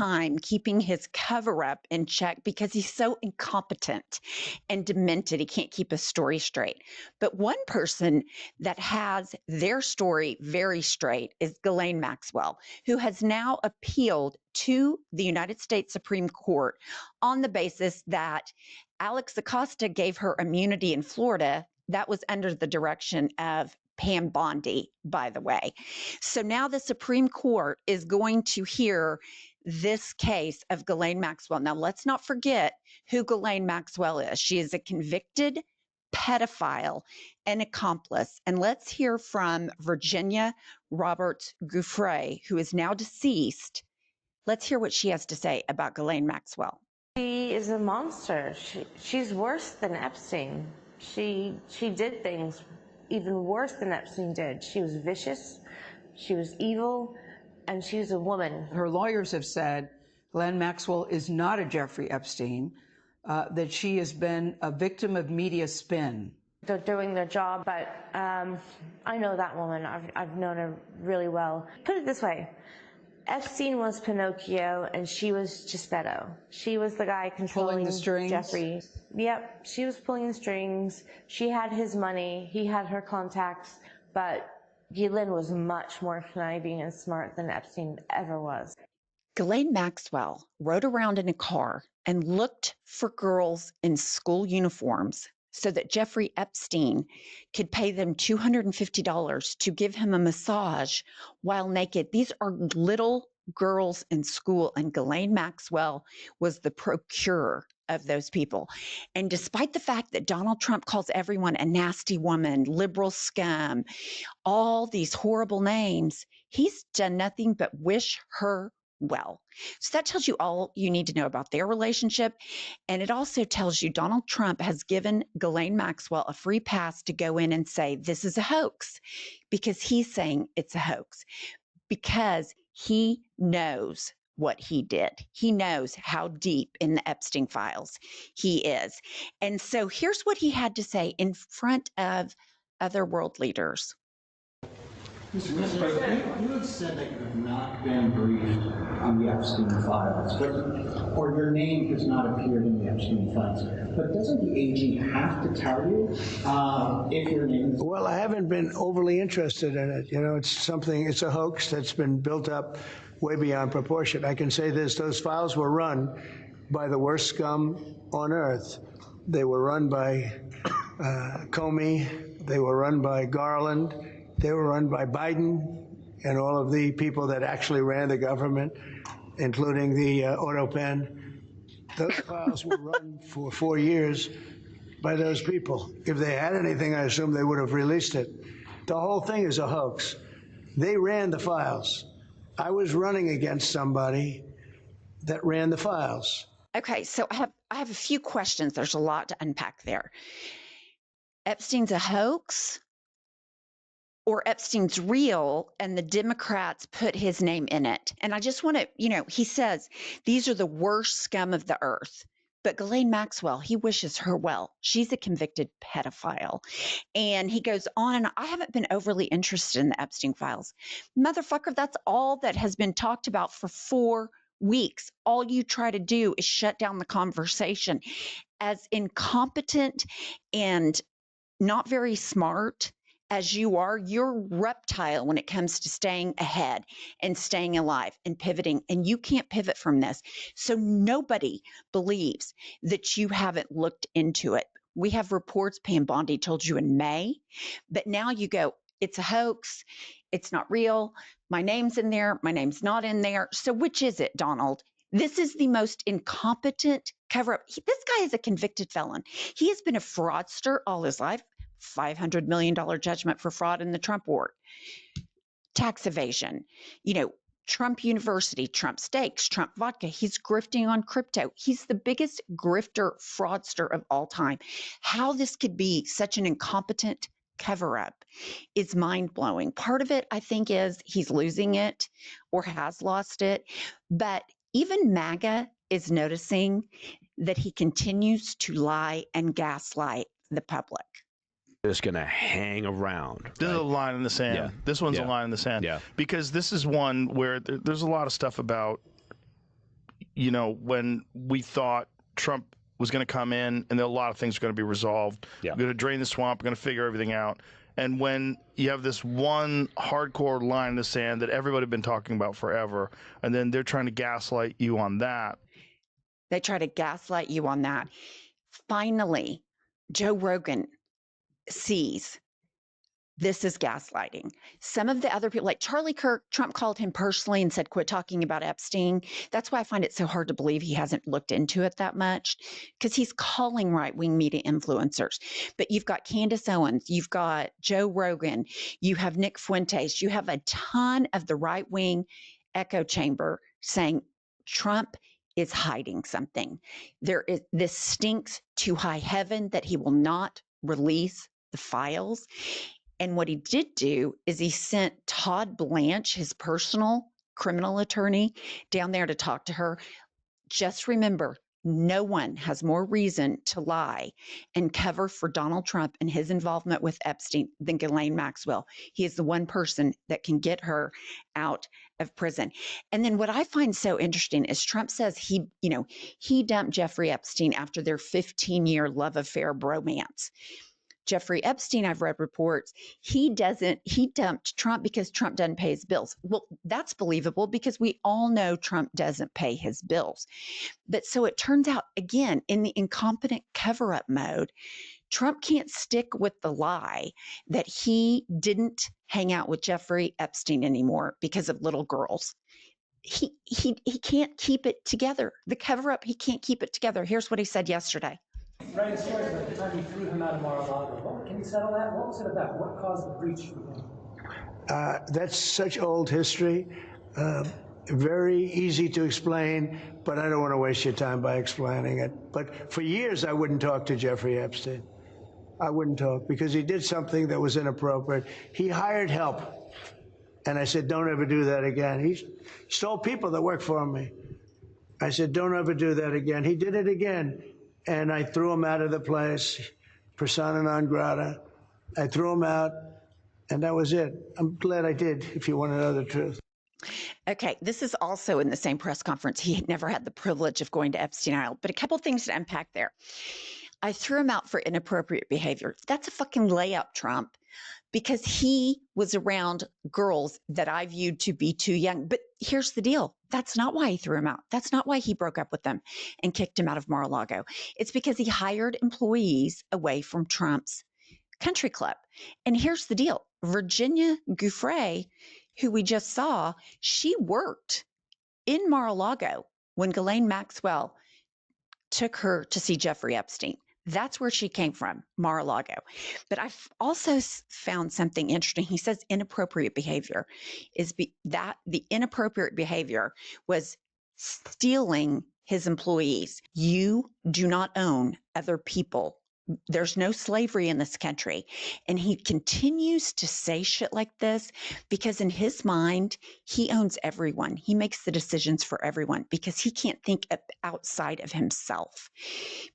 time keeping his cover up in check because he's so incompetent and demented. He can't keep his story straight. But one person that has their story very straight is Ghislaine Maxwell, who has now appealed to the United States Supreme Court on the basis that Alex Acosta gave her immunity in Florida. That was under the direction of Pam Bondi, by the way. So now the Supreme Court is going to hear this case of Ghislaine Maxwell. Now, let's not forget who Ghislaine Maxwell is. She is a convicted pedophile and accomplice. And let's hear from Virginia Roberts Gouffre, who is now deceased. Let's hear what she has to say about Ghislaine Maxwell. She is a monster. She's worse than Epstein. She did things even worse than Epstein did. She was vicious, she was evil, and she's a woman. Her lawyers have said Ghislaine Maxwell is not a Jeffrey Epstein, that she has been a victim of media spin. They're doing their job, but I know that woman. I've known her really well. Put it this way. Epstein was Pinocchio, and she was Geppetto. She was the guy controlling the strings. Jeffrey. Yep, she was pulling the strings. She had his money. He had her contacts. But Ghislaine was much more conniving and smart than Epstein ever was. Ghislaine Maxwell rode around in a car and looked for girls in school uniforms so that Jeffrey Epstein could pay them $250 to give him a massage while naked. These are little girls in school, and Ghislaine Maxwell was the procurer of those people. And despite the fact that Donald Trump calls everyone a nasty woman, liberal scum, all these horrible names, he's done nothing but wish her well. So that tells you all you need to know about their relationship. And it also tells you Donald Trump has given Ghislaine Maxwell a free pass to go in and say, this is a hoax, because he's saying it's a hoax, because he knows what he did. He knows how deep in the Epstein files he is. And so here's what he had to say in front of other world leaders. Mr. President, you have said that you have not been briefed on the Epstein files, or your name has not appeared in the Epstein files. But doesn't the AG have to tell you if your name is... Well, I haven't been overly interested in it. You know, it's a hoax that's been built up way beyond proportion. I can say this, those files were run by the worst scum on earth. They were run by Comey, they were run by Garland, they were run by Biden and all of the people that actually ran the government, including the auto pen. Those files were run for 4 years by those people. If they had anything, I assume they would have released it. The whole thing is a hoax. They ran the files. I was running against somebody that ran the files. Okay, so I have a few questions. There's a lot to unpack there. Epstein's a hoax, or Epstein's real and the Democrats put his name in it? And I just want to, he says these are the worst scum of the earth. But Ghislaine Maxwell, he wishes her well. She's a convicted pedophile. And he goes on, and I haven't been overly interested in the Epstein files. Motherfucker, that's all that has been talked about for 4 weeks. All you try to do is shut down the conversation. As incompetent and not very smart as you are, you're reptile when it comes to staying ahead and staying alive and pivoting, and you can't pivot from this. So nobody believes that you haven't looked into it. We have reports Pam Bondi told you in May, but now you go, it's a hoax, it's not real, my name's in there, my name's not in there. So which is it, Donald? This is the most incompetent cover-up. This guy is a convicted felon. He has been a fraudster all his life. $500 million judgment for fraud in the Trump war, tax evasion, Trump University, Trump steaks, Trump vodka. He's grifting on crypto. He's the biggest grifter, fraudster of all time. How this could be such an incompetent cover-up is mind-blowing. Part of it, I think, is he's losing it or has lost it. But even MAGA is noticing that he continues to lie and gaslight the public. Just going to hang around. This is a line in the sand. Yeah. This one's a line in the sand. Yeah. Because this is one where there's a lot of stuff about you know, when we thought Trump was going to come in and a lot of things are going to be resolved. Yeah. We're going to drain the swamp. We're going to figure everything out. And when you have this one hardcore line in the sand that everybody had been talking about forever, and then they're trying to gaslight you on that. They try to gaslight you on that. Finally, Joe Rogan sees this is gaslighting. Some of the other people, like Charlie Kirk, Trump called him personally and said, quit talking about Epstein. That's why I find it so hard to believe he hasn't looked into it that much, because he's calling right-wing media influencers. But you've got Candace Owens, you've got Joe Rogan, you have Nick Fuentes, you have a ton of the right-wing echo chamber saying Trump is hiding something. This stinks to high heaven that he will not release the files. And what he did do is he sent Todd Blanche, his personal criminal attorney, down there to talk to her. Just remember, no one has more reason to lie and cover for Donald Trump and his involvement with Epstein than Ghislaine Maxwell. He is the one person that can get her out of prison. And then what I find so interesting is Trump says he dumped Jeffrey Epstein after their 15-year love affair bromance. Jeffrey Epstein, I've read reports, he dumped Trump because Trump doesn't pay his bills. Well, that's believable because we all know Trump doesn't pay his bills. But so it turns out, again, in the incompetent cover-up mode, Trump can't stick with the lie that he didn't hang out with Jeffrey Epstein anymore because of little girls. He can't keep it together. The cover-up, he can't keep it together. Here's what he said yesterday. Writing stories about the time you threw him out of Mar-a-Lago. Can you settle that? What was it about? What caused the breach for him? That's such old history. Very easy to explain, but I don't want to waste your time by explaining it. But for years, I wouldn't talk to Jeffrey Epstein. I wouldn't talk because he did something that was inappropriate. He hired help. And I said, don't ever do that again. He stole people that work for me. I said, don't ever do that again. He did it again. And I threw him out of the place, persona non grata. I threw him out, and that was it. I'm glad I did, if you want to know the truth. Okay, this is also in the same press conference. He had never had the privilege of going to Epstein Island, but a couple things to unpack there. I threw him out for inappropriate behavior. That's a fucking layup, Trump, because he was around girls that I viewed to be too young. But here's the deal. That's not why he threw him out. That's not why he broke up with them and kicked him out of Mar-a-Lago. It's because he hired employees away from Trump's country club. And here's the deal. Virginia Giuffre, who we just saw, she worked in Mar-a-Lago when Ghislaine Maxwell took her to see Jeffrey Epstein. That's where she came from, Mar-a-Lago. But I've also found something interesting. He says inappropriate behavior is that the inappropriate behavior was stealing his employees. You do not own other people. There's no slavery in this country. And he continues to say shit like this because in his mind, he owns everyone. He makes the decisions for everyone because he can't think outside of himself.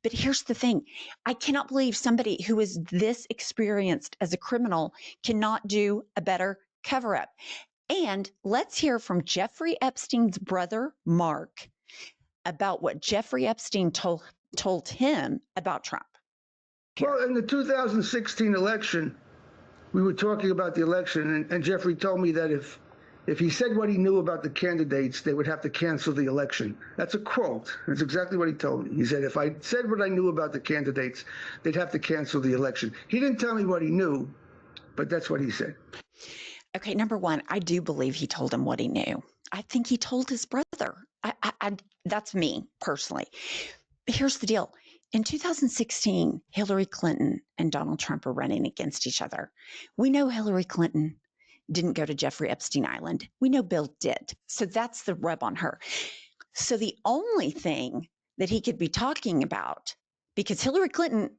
But here's the thing. I cannot believe somebody who is this experienced as a criminal cannot do a better cover-up. And let's hear from Jeffrey Epstein's brother, Mark, about what Jeffrey Epstein told him about Trump. Well, in the 2016 election, we were talking about the election, and Jeffrey told me that if he said what he knew about the candidates, they would have to cancel the election. That's a quote. That's exactly what he told me. He said, if I said what I knew about the candidates, they'd have to cancel the election. He didn't tell me what he knew, but that's what he said. Okay, number one, I do believe he told him what he knew. I think he told his brother. That's me, personally. But here's the deal. In 2016, Hillary Clinton and Donald Trump are running against each other. We know Hillary Clinton didn't go to Jeffrey Epstein Island. We know Bill did. So that's the rub on her. So the only thing that he could be talking about, because Hillary Clinton,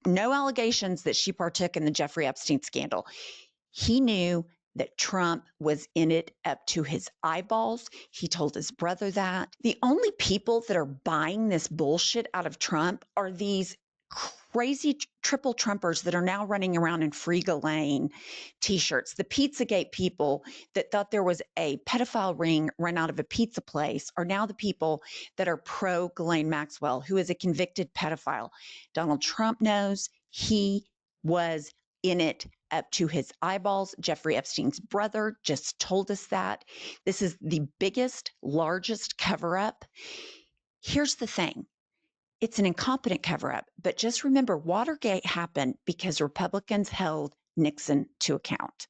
no allegations that she partook in the Jeffrey Epstein scandal. He knew that Trump was in it up to his eyeballs. He told his brother that. The only people that are buying this bullshit out of Trump are these crazy triple Trumpers that are now running around in Free Ghislaine t-shirts, the Pizzagate people that thought there was a pedophile ring run out of a pizza place are now the people that are pro Ghislaine Maxwell, who is a convicted pedophile. Donald Trump knows he was in it up to his eyeballs. Jeffrey Epstein's brother just told us that. This is the biggest, largest cover-up. Here's the thing. It's an incompetent cover-up, but just remember, Watergate happened because Republicans held Nixon to account.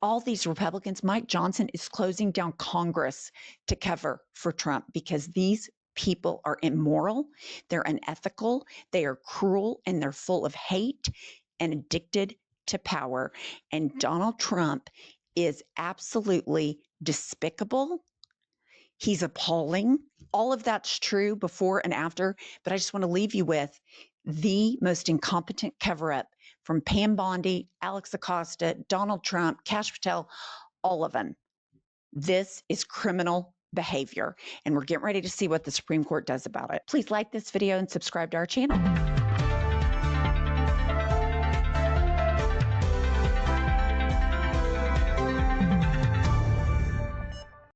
All these Republicans, Mike Johnson is closing down Congress to cover for Trump because these people are immoral, they're unethical, they are cruel, and they're full of hate and addicted to power. And Donald Trump is absolutely despicable. He's appalling. All of that's true before and after, but I just want to leave you with the most incompetent cover-up from Pam Bondi, Alex Acosta, Donald Trump, Kash Patel, all of them. This is criminal behavior, and we're getting ready to see what the Supreme Court does about it. Please like this video and subscribe to our channel.